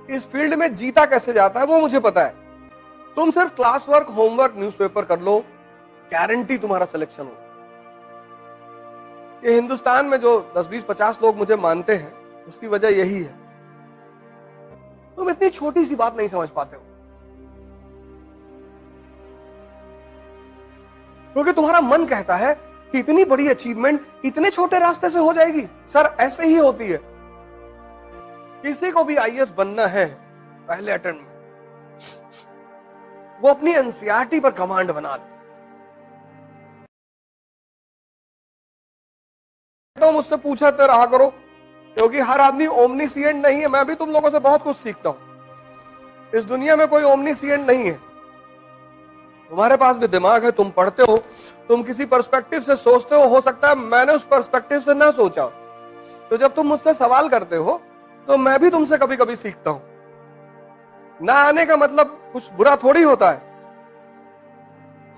इस फील्ड में जीता कैसे जाता है वो मुझे पता है। तुम सिर्फ क्लास वर्क, होमवर्क, न्यूज़पेपर कर लो, गारंटी तुम्हारा सिलेक्शन हो। ये हिंदुस्तान में जो 10, 20, 50 लोग मुझे मानते हैं, उसकी वजह यही है। तुम इतनी छोटी सी बात नहीं समझ पाते हो, क्योंकि तुम्हारा मन कहता है कि इतनी बड़ी अचीवमेंट इतने छोटे रास्ते से हो जाएगी। सर, ऐसे ही होती है। किसी को भी आईएएस बनना है, पहले अटेम्प्ट में वो अपनी एनसीईआरटी पर कमांड बना ले। तो मुझसे पूछते रहा करो, क्योंकि हर आदमी ओमनीसिएंट नहीं है। मैं भी तुम लोगों से बहुत कुछ सीखता हूं। इस दुनिया में कोई ओमनीसिएंट नहीं है। तुम्हारे पास भी दिमाग है, तुम पढ़ते हो, तुम किसी पर्सपेक्टिव से सोचते हो सकता है मैंने उस पर्सपेक्टिव से ना सोचा। तो जब तुम मुझसे सवाल करते हो तो मैं भी तुमसे कभी कभी सीखता हूं। ना आने का मतलब कुछ बुरा थोड़ी होता है।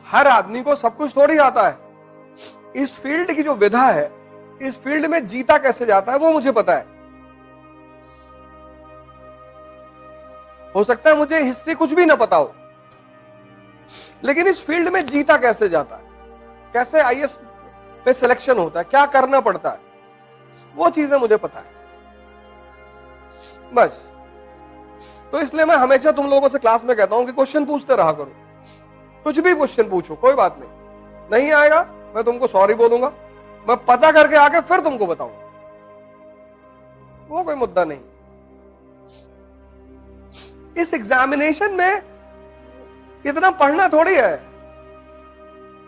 हर आदमी को सब कुछ थोड़ी आता है। इस फील्ड की जो विधा है, इस फील्ड में जीता कैसे जाता है वो मुझे पता है। हो सकता है मुझे हिस्ट्री कुछ भी ना पता हो, लेकिन इस फील्ड में जीता कैसे जाता है, कैसे आईएएस पे सिलेक्शन होता है, क्या करना पड़ता है, वो चीजें मुझे पता है बस। तो इसलिए मैं हमेशा तुम लोगों से क्लास में कहता हूं कि क्वेश्चन पूछते रहा करो। कुछ भी क्वेश्चन पूछो, कोई बात नहीं आएगा मैं तुमको सॉरी बोलूंगा, मैं पता करके आके फिर तुमको बताऊंगा, वो कोई मुद्दा नहीं। इस एग्जामिनेशन में इतना पढ़ना थोड़ी है।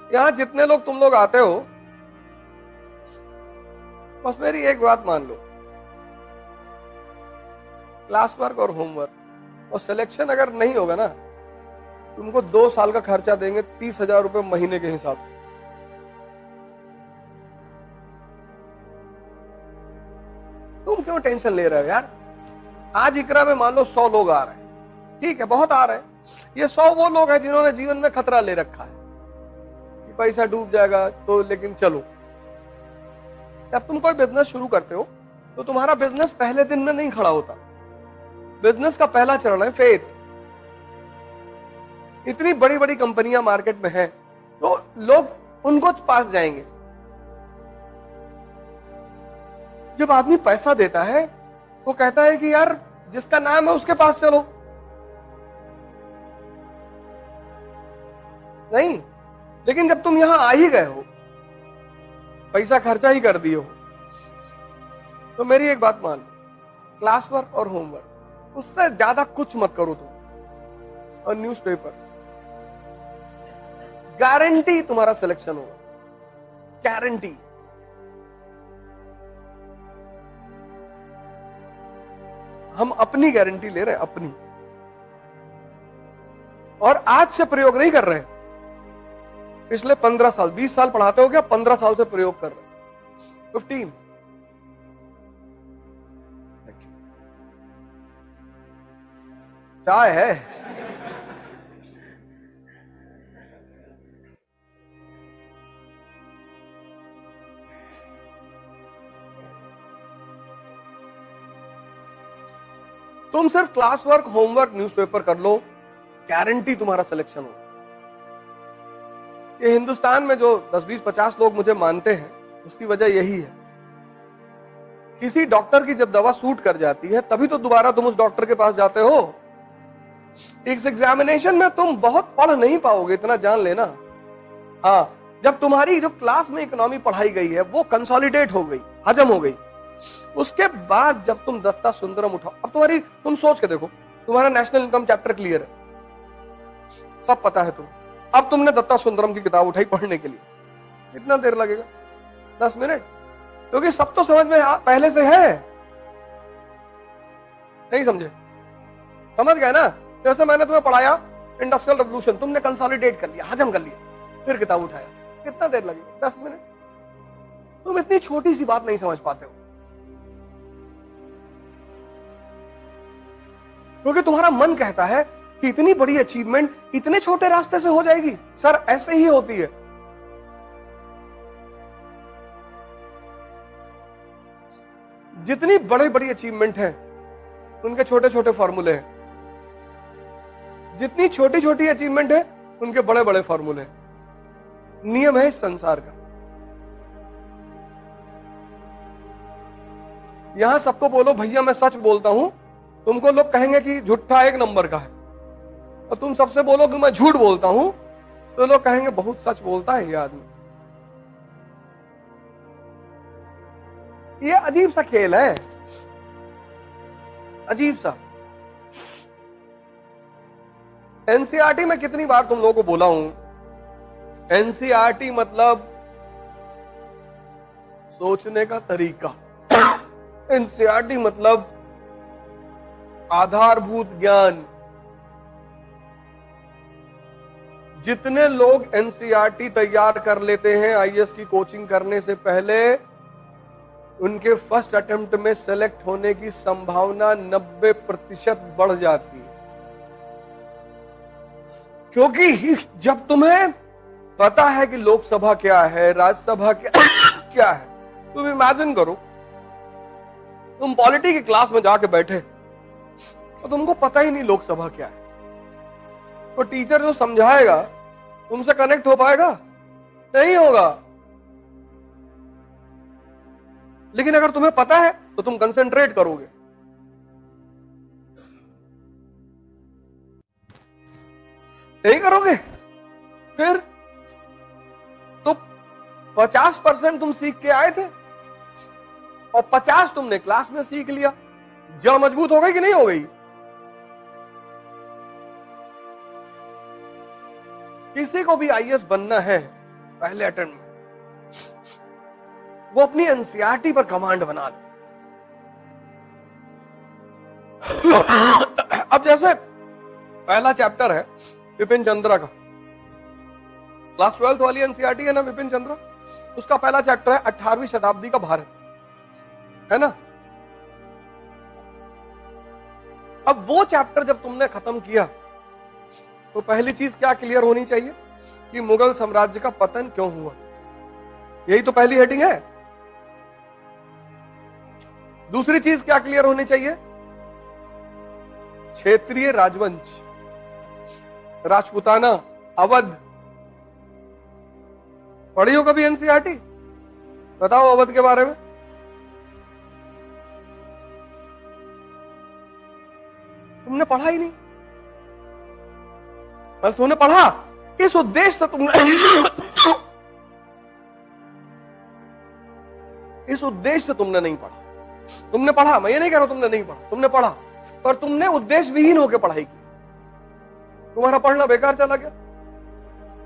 यहां जितने लोग तुम लोग आते हो, बस मेरी एक बात मान लो, क्लास वर्क और होमवर्क और सिलेक्शन अगर नहीं होगा ना, तुमको 2 साल का खर्चा देंगे 30,000 रुपए महीने के हिसाब से। तुम क्यों टेंशन ले रहे हो यार? आज इकरा में मान लो 100 लोग आ रहे हैं, ठीक है, बहुत आ रहे हैं। ये 100 वो लोग हैं जिन्होंने जीवन में खतरा ले रखा है कि पैसा डूब जाएगा, तो लेकिन चलो। जब तुम कोई बिजनेस शुरू करते हो तो तुम्हारा बिजनेस पहले दिन में नहीं खड़ा होता। बिजनेस का पहला चरण है फेथ। इतनी बड़ी बड़ी कंपनियां मार्केट में हैं, तो लोग उनको पास जाएंगे। जब आदमी पैसा देता है वो कहता है कि यार जिसका नाम है उसके पास चलो। नहीं, लेकिन जब तुम यहां आ ही गए हो, पैसा खर्चा ही कर दिए हो, तो मेरी एक बात मान लो, क्लास वर्क और होमवर्क उससे ज्यादा कुछ मत करो तुम। और न्यूज़पेपर, गारंटी तुम्हारा सिलेक्शन होगा, गारंटी। हम अपनी गारंटी ले रहे हैं, अपनी। और आज से प्रयोग नहीं कर रहे हैं। पिछले 15 साल, 20 साल पढ़ाते हो क्या? 15 साल से प्रयोग कर रहे हैं। 15। चाय है? तुम सिर्फ क्लास वर्क, होमवर्क, न्यूज़पेपर कर लो, गारंटी तुम्हारा सिलेक्शन हो। ये हिंदुस्तान में जो 10, 20, 50 लोग मुझे मानते हैं, उसकी वजह यही है। किसी डॉक्टर की जब दवा सूट कर जाती है तभी तो दोबारा तुम उस डॉक्टर के पास जाते हो। इस एग्जामिनेशन में तुम बहुत पढ़ नहीं पाओगे, इतना जान लेना। हाँ, जब तुम्हारी जो क्लास में इकोनॉमी पढ़ाई गई है वो कंसोलिडेट हो गई, हजम हो गई, उसके बाद जब तुम दत्ता सुंदरम उठाओ, अब तुम सोच के देखो, तुम्हारा नेशनल इनकम चैप्टर क्लियर है, सब पता है तुम। अब तुमने दत्ता सुंदरम की किताब उठाई पढ़ने के लिए, कितना देर लगेगा? 10 मिनट, क्योंकि सब तो समझ में पहले से है। नहीं समझे? समझ गए ना? जैसे मैंने तुम्हें पढ़ाया इंडस्ट्रियल रेवोल्यूशन, तुमने कंसोलिडेट कर लिया, हजम कर लिया, फिर किताब उठाया, कितना देर लगेगा? 10 मिनट। तुम इतनी छोटी सी बात नहीं समझ पाते हो, क्योंकि तुम्हारा मन कहता है कि इतनी बड़ी अचीवमेंट इतने छोटे रास्ते से हो जाएगी। सर, ऐसे ही होती है। जितनी बड़ी बड़ी अचीवमेंट है उनके छोटे छोटे फॉर्मूले हैं। जितनी छोटी छोटी अचीवमेंट है उनके बड़े बड़े फॉर्मूले हैं। नियम है इस संसार का। यहां सबको बोलो भैया मैं सच बोलता हूं, तुमको लोग कहेंगे कि झूठा एक नंबर का है, और तुम सबसे बोलो कि मैं झूठ बोलता हूं तो लोग कहेंगे बहुत सच बोलता है ये आदमी। ये अजीब सा खेल है, अजीब सा। एनसीईआरटी में कितनी बार तुम लोगों को बोला हूं, एनसीईआरटी मतलब सोचने का तरीका, एनसीईआरटी मतलब आधारभूत ज्ञान। जितने लोग एनसीईआरटी तैयार कर लेते हैं आईएएस की कोचिंग करने से पहले, उनके फर्स्ट अटेम्प्ट में सेलेक्ट होने की संभावना 90% बढ़ जाती है। क्योंकि जब तुम्हें पता है कि लोकसभा क्या है, राज्यसभा क्या है, तुम इमेजिन करो तुम पॉलिटी की क्लास में जाके बैठे तो तुमको पता ही नहीं लोकसभा क्या है, तो टीचर जो समझाएगा तुमसे कनेक्ट हो पाएगा? नहीं होगा। लेकिन अगर तुम्हें पता है तो तुम कंसंट्रेट करोगे। यही करोगे। फिर तो 50% तुम सीख के आए थे और 50 तुमने क्लास में सीख लिया। जड़ मजबूत हो गई कि नहीं हो गई? किसी को भी आईएएस बनना है पहले अटेम्प्ट में, वो अपनी एनसीईआरटी पर कमांड बना ले। अब जैसे पहला चैप्टर है विपिन चंद्रा का, क्लास 12th वाली एनसीईआरटी है ना विपिन चंद्रा, उसका पहला चैप्टर है 18वीं शताब्दी का भारत, है ना। अब वो चैप्टर जब तुमने खत्म किया तो पहली चीज क्या क्लियर होनी चाहिए कि मुगल साम्राज्य का पतन क्यों हुआ। यही तो पहली हेडिंग है। दूसरी चीज क्या क्लियर होनी चाहिए? क्षेत्रीय राजवंश, राजपूताना, अवध। पढ़ी हो कभी एनसीईआरटी? बताओ अवध के बारे में। तुमने पढ़ा ही नहीं। बस तुमने पढ़ा इस उद्देश्य से, तुमने इस उद्देश्य से तुमने नहीं पढ़ा। तुमने पढ़ा, मैं ये नहीं कह रहा तुमने नहीं पढ़ा, तुमने पढ़ा, पर तुमने उद्देश्य विहीन होकर पढ़ाई की। तुम्हारा पढ़ना बेकार चला गया,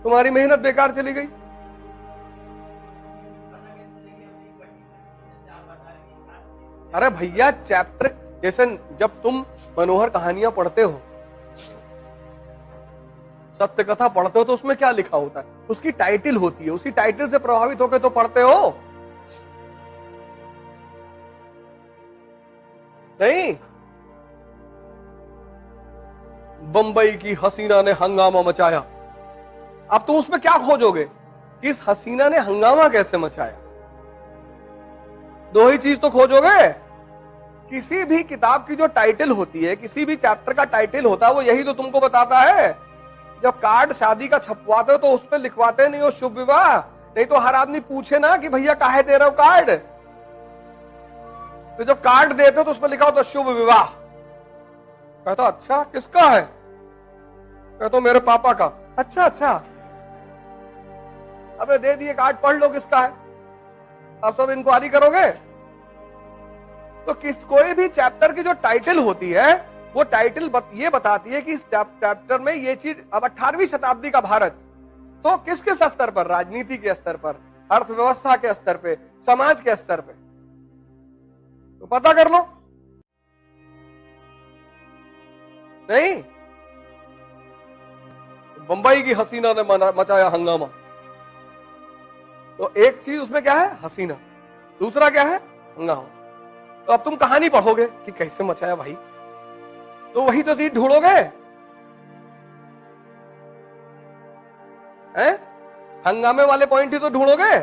तुम्हारी मेहनत बेकार चली गई। अरे भैया चैप्टर, जैसे जब तुम मनोहर कहानियां पढ़ते हो, सत्य कथा पढ़ते हो, तो उसमें क्या लिखा होता है? उसकी टाइटल होती है, उसी टाइटल से प्रभावित होकर तो पढ़ते हो। नहीं, बंबई की हसीना ने हंगामा मचाया, अब तुम उसमें क्या खोजोगे कि इस हसीना ने हंगामा कैसे मचाया? दो ही चीज तो खोजोगे। किसी भी किताब की जो टाइटल होती है, किसी भी चैप्टर का टाइटल होता है, वो यही तो तुमको बताता है। जब कार्ड शादी का छपवाते हो तो उस पर लिखवाते नहीं हो शुभ विवाह, नहीं तो हर आदमी पूछे ना कि भैया काहे दे रहे हो कार्ड, तो जब कार्ड देते हो तो उस पर लिखा हो तो शुभ विवाह। कहता अच्छा किसका है? कहता मेरे पापा का। अच्छा अच्छा, अबे दे दिए कार्ड, पढ़ लो किसका है। अब सब इंक्वायरी करोगे? तो कोई भी चैप्टर की जो टाइटल होती है, वो टाइटल ये बताती है कि इस चैप्टर में ये चीज, अब 18वीं शताब्दी का भारत, तो किस किस स्तर पर? राजनीति के स्तर पर, अर्थव्यवस्था के स्तर पे, समाज के स्तर पे, तो पता कर लो। नहीं, बंबई की हसीना ने मचाया हंगामा, तो एक चीज उसमें क्या है? हसीना। दूसरा क्या है? हंगामा। तो अब तुम कहानी पढ़ोगे कि कैसे मचाया भाई, तो वही तो चीज ढूंढोगे, हैं? हंगामे वाले पॉइंट ही तो ढूंढोगे।